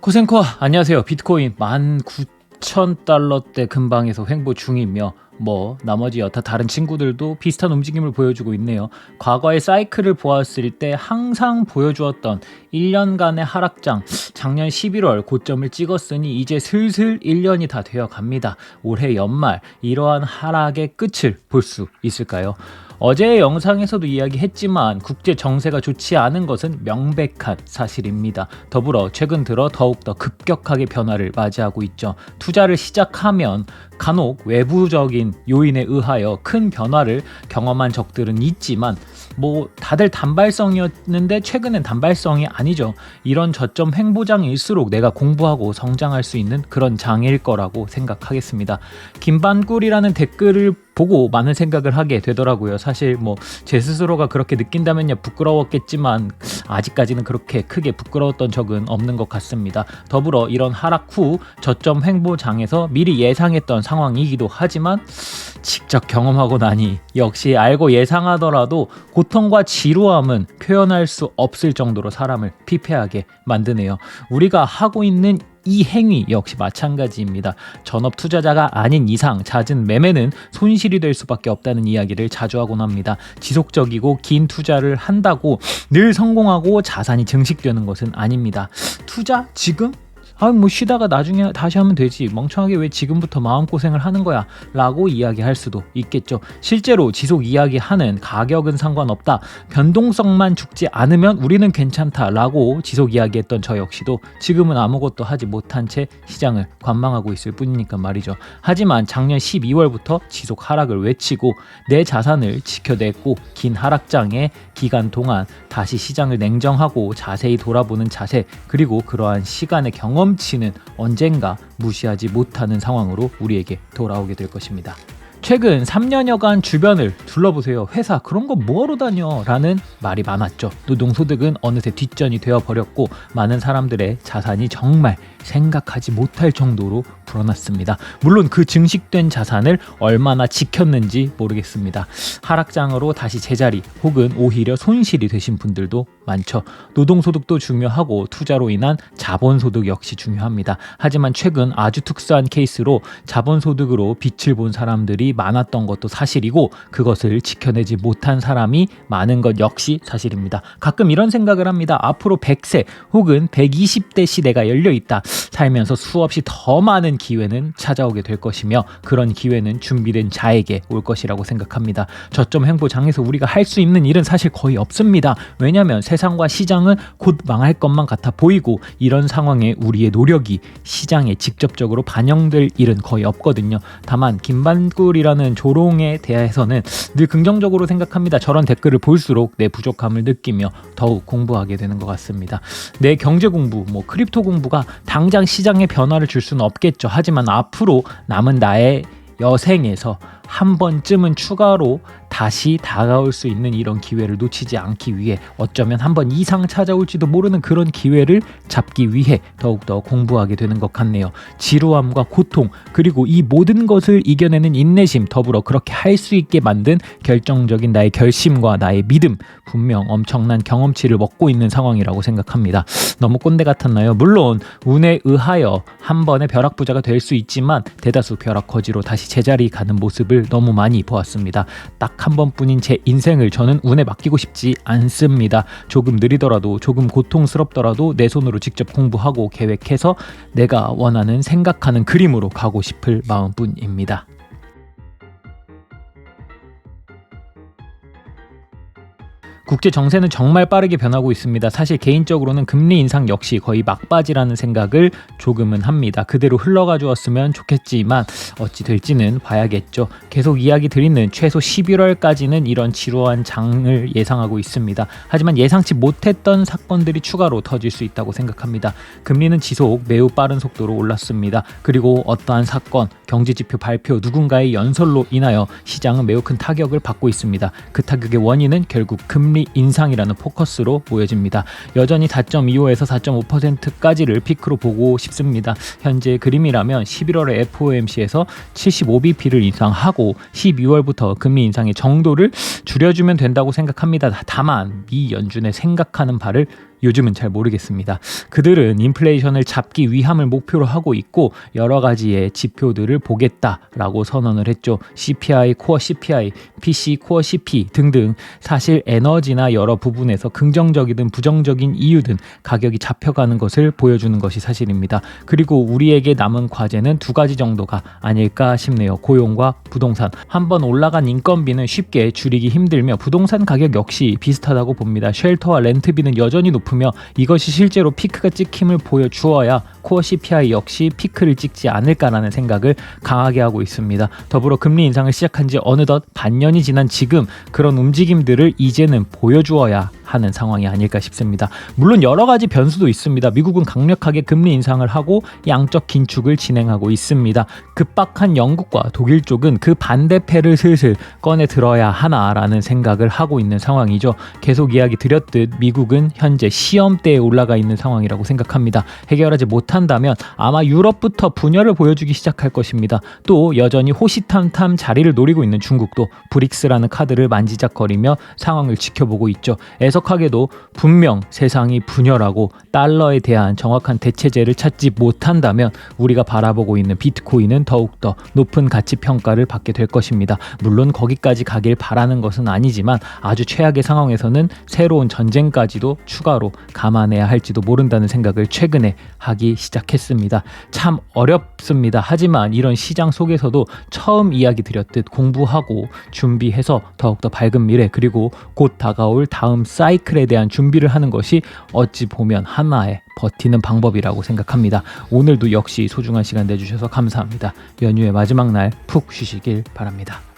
코센코 안녕하세요. 비트코인 19,000달러대 근방에서 횡보 중이며 나머지 여타 다른 친구들도 비슷한 움직임을 보여주고 있네요. 과거의 사이클을 보았을 때 항상 보여주었던 1년간의 하락장, 작년 11월 고점을 찍었으니 이제 슬슬 1년이 다 되어 갑니다. 올해 연말 이러한 하락의 끝을 볼 수 있을까요? 어제의 영상에서도 이야기했지만 국제 정세가 좋지 않은 것은 명백한 사실입니다. 더불어 최근 들어 더욱더 급격하게 변화를 맞이하고 있죠. 투자를 시작하면 간혹 외부적인 요인에 의하여 큰 변화를 경험한 적들은 있지만 다들 단발성이었는데 최근엔 단발성이 아니죠. 이런 저점 횡보장일수록 내가 공부하고 성장할 수 있는 그런 장일 거라고 생각하겠습니다. 김반꿀이라는 댓글을 보고 많은 생각을 하게 되더라고요. 사실 제 스스로가 그렇게 느낀다면야 부끄러웠겠지만 아직까지는 그렇게 크게 부끄러웠던 적은 없는 것 같습니다. 더불어 이런 하락 후 저점 횡보장에서 미리 예상했던 상황이기도 하지만 직접 경험하고 나니 역시 알고 예상하더라도 고통과 지루함은 표현할 수 없을 정도로 사람을 피폐하게 만드네요. 우리가 하고 있는 이 행위 역시 마찬가지입니다. 전업 투자자가 아닌 이상 잦은 매매는 손실이 될 수밖에 없다는 이야기를 자주 하곤 합니다. 지속적이고 긴 투자를 한다고 늘 성공하고 자산이 증식되는 것은 아닙니다. 투자? 지금? 쉬다가 나중에 다시 하면 되지, 멍청하게 왜 지금부터 마음고생을 하는 거야 라고 이야기할 수도 있겠죠. 실제로 지속 이야기하는 가격은 상관없다, 변동성만 죽지 않으면 우리는 괜찮다 라고 지속 이야기했던 저 역시도 지금은 아무것도 하지 못한 채 시장을 관망하고 있을 뿐이니까 말이죠. 하지만 작년 12월부터 지속 하락을 외치고 내 자산을 지켜냈고 긴 하락장의 기간 동안 다시 시장을 냉정하고 자세히 돌아보는 자세, 그리고 그러한 시간의 경험치는 언젠가 무시하지 못하는 상황으로 우리에게 돌아오게 될 것입니다. 최근 3년여간 주변을 둘러보세요. 회사 그런 거 뭐하러 다녀? 라는 말이 많았죠. 노동소득은 어느새 뒷전이 되어버렸고 많은 사람들의 자산이 정말 생각하지 못할 정도로 불어났습니다. 물론 그 증식된 자산을 얼마나 지켰는지 모르겠습니다. 하락장으로 다시 제자리 혹은 오히려 손실이 되신 분들도 많죠. 노동소득도 중요하고 투자로 인한 자본소득 역시 중요합니다. 하지만 최근 아주 특수한 케이스로 자본소득으로 빛을 본 사람들이 많았던 것도 사실이고 그것을 지켜내지 못한 사람이 많은 것 역시 사실입니다. 가끔 이런 생각을 합니다. 앞으로 100세 혹은 120대 시대가 열려있다. 살면서 수없이 더 많은 기회는 찾아오게 될 것이며 그런 기회는 준비된 자에게 올 것이라고 생각합니다. 저점 횡보장에서 우리가 할 수 있는 일은 사실 거의 없습니다. 왜냐하면 세상과 시장은 곧 망할 것만 같아 보이고 이런 상황에 우리의 노력이 시장에 직접적으로 반영될 일은 거의 없거든요. 다만 김반꿀이라는 조롱에 대해서는 늘 긍정적으로 생각합니다. 저런 댓글을 볼수록 내 부족함을 느끼며 더욱 공부하게 되는 것 같습니다. 내 경제 공부, 크립토 공부가 당장 시장에 변화를 줄 수는 없겠죠. 하지만 앞으로 남은 나의 여생에서 한 번쯤은 추가로 다시 다가올 수 있는 이런 기회를 놓치지 않기 위해 어쩌면 한 번 이상 찾아올지도 모르는 그런 기회를 잡기 위해 더욱더 공부하게 되는 것 같네요. 지루함과 고통 그리고 이 모든 것을 이겨내는 인내심, 더불어 그렇게 할 수 있게 만든 결정적인 나의 결심과 나의 믿음, 분명 엄청난 경험치를 먹고 있는 상황이라고 생각합니다. 너무 꼰대 같았나요? 물론 운에 의하여 한 번의 벼락부자가 될 수 있지만 대다수 벼락거지로 다시 제자리 가는 모습을 너무 많이 보았습니다. 딱 한 번뿐인 제 인생을 저는 운에 맡기고 싶지 않습니다. 조금 느리더라도 조금 고통스럽더라도 내 손으로 직접 공부하고 계획해서 내가 원하는 생각하는 그림으로 가고 싶을 마음뿐입니다. 국제 정세는 정말 빠르게 변하고 있습니다. 사실 개인적으로는 금리 인상 역시 거의 막바지라는 생각을 조금은 합니다. 그대로 흘러가 주었으면 좋겠지만 어찌 될지는 봐야겠죠. 계속 이야기 드리는 최소 11월까지는 이런 지루한 장을 예상하고 있습니다. 하지만 예상치 못했던 사건들이 추가로 터질 수 있다고 생각합니다. 금리는 지속 매우 빠른 속도로 올랐습니다. 그리고 어떠한 사건, 경제지표 발표, 누군가의 연설로 인하여 시장은 매우 큰 타격을 받고 있습니다. 그 타격의 원인은 결국 금리 인상이라는 포커스로 보여집니다. 여전히 4.25에서 4.5%까지를 피크로 보고 싶습니다. 현재 그림이라면 11월에 FOMC에서 75bp를 인상하고 12월부터 금리 인상의 정도를 줄여주면 된다고 생각합니다. 다만 미 연준의 생각하는 바를 요즘은 잘 모르겠습니다. 그들은 인플레이션을 잡기 위함을 목표로 하고 있고 여러 가지의 지표들을 보겠다라고 선언을 했죠. CPI, 코어 CPI, PC, 코어 CP 등등 사실 에너지나 여러 부분에서 긍정적이든 부정적인 이유든 가격이 잡혀가는 것을 보여주는 것이 사실입니다. 그리고 우리에게 남은 과제는 두 가지 정도가 아닐까 싶네요. 고용과 부동산. 한번 올라간 인건비는 쉽게 줄이기 힘들며 부동산 가격 역시 비슷하다고 봅니다. 쉘터와 렌트비는 여전히 높으며 이것이 실제로 피크가 찍힘을 보여주어야 코어 CPI 역시 피크를 찍지 않을까라는 생각을 강하게 하고 있습니다. 더불어 금리 인상을 시작한 지 어느덧 반년이 지난 지금 그런 움직임들을 이제는 보여주어야 하는 상황이 아닐까 싶습니다. 물론 여러 가지 변수도 있습니다. 미국은 강력하게 금리 인상을 하고 양적 긴축을 진행하고 있습니다. 급박한 영국과 독일 쪽은 그 반대패를 슬슬 꺼내 들어야 하나라는 생각을 하고 있는 상황이죠. 계속 이야기 드렸듯 미국은 현재 시험대에 올라가 있는 상황이라고 생각합니다. 해결하지 못한다면 아마 유럽부터 분열을 보여주기 시작할 것입니다. 또 여전히 호시탐탐 자리를 노리고 있는 중국도 브릭스라는 카드를 만지작거리며 상황을 지켜보고 있죠. 애석하게도 분명 세상이 분열하고 달러에 대한 정확한 대체제를 찾지 못한다면 우리가 바라보고 있는 비트코인은 더욱더 높은 가치 평가를 받게 될 것입니다. 물론 거기까지 가길 바라는 것은 아니지만 아주 최악의 상황에서는 새로운 전쟁까지도 추가로 감안해야 할지도 모른다는 생각을 최근에 하기 시작했습니다. 참 어렵습니다. 하지만 이런 시장 속에서도 처음 이야기 드렸듯 공부하고 준비해서 더욱더 밝은 미래 그리고 곧 다가올 다음 사이클에 대한 준비를 하는 것이 어찌 보면 하나의 버티는 방법이라고 생각합니다. 오늘도 역시 소중한 시간 내주셔서 감사합니다. 연휴의 마지막 날 푹 쉬시길 바랍니다.